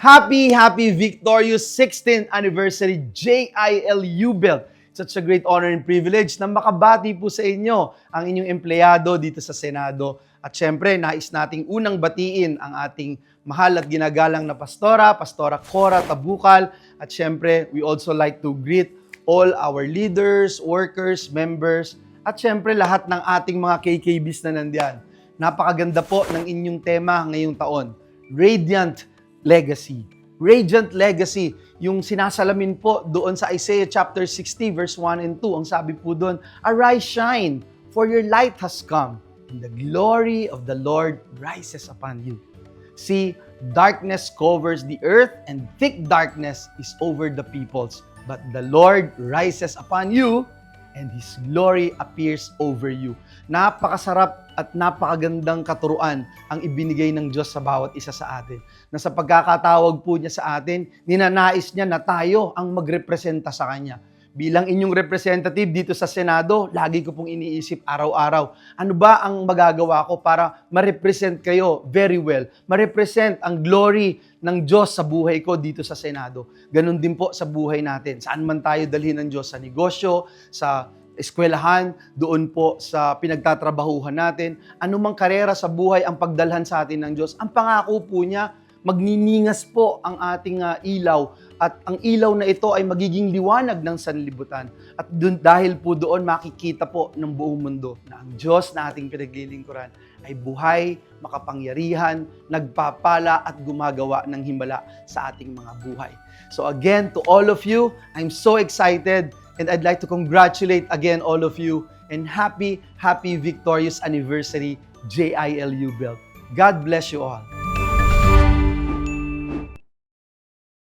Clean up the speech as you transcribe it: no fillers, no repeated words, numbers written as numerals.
Happy victorious 16th anniversary JILU Belt. Such a great honor and privilege na makabati po sa inyo ang inyong empleyado dito sa Senado. At syempre, nais nating unang batiin ang ating mahal at ginagalang na Pastora Cora Tabukal. At syempre, we also like to greet all our leaders, workers, members, at syempre lahat ng ating mga KKBs na nandiyan. Napakaganda po ng inyong tema ngayong taon, Radiant Legacy. Radiant Legacy, yung sinasalamin po doon sa Isaiah chapter 60 verse 1 and 2. Ang sabi po doon, "Arise, shine, for your light has come, and the glory of the Lord rises upon you. See, darkness covers the earth, and thick darkness is over the peoples. But the Lord rises upon you, and His glory appears over you." Napakasarap at napakagandang katuruan ang ibinigay ng Diyos sa bawat isa sa atin. Na sa pagkakatawag po niya sa atin, ninanais niya na tayo ang magrepresenta sa Kanya. Bilang inyong representative dito sa Senado, lagi ko pong iniisip araw-araw, ano ba ang magagawa ko para ma-represent kayo very well? Ma-represent ang glory ng Diyos sa buhay ko dito sa Senado. Ganon din po sa buhay natin. Saan man tayo dalhin ng Diyos, sa negosyo, sa eskwelahan, doon po sa pinagtatrabahuhan natin, anumang karera sa buhay ang pagdalhan sa atin ng Diyos. Ang pangako po niya, magniningas po ang ating ilaw at ang ilaw na ito ay magiging liwanag ng sanlibutan. At dahil po doon makikita po ng buong mundo na ang Diyos na ating pinaglilingkuran ay buhay, makapangyarihan, nagpapala at gumagawa ng himala sa ating mga buhay. So again, to all of you, I'm so excited and I'd like to congratulate again all of you and happy victorious anniversary JILU Belt. God bless you all.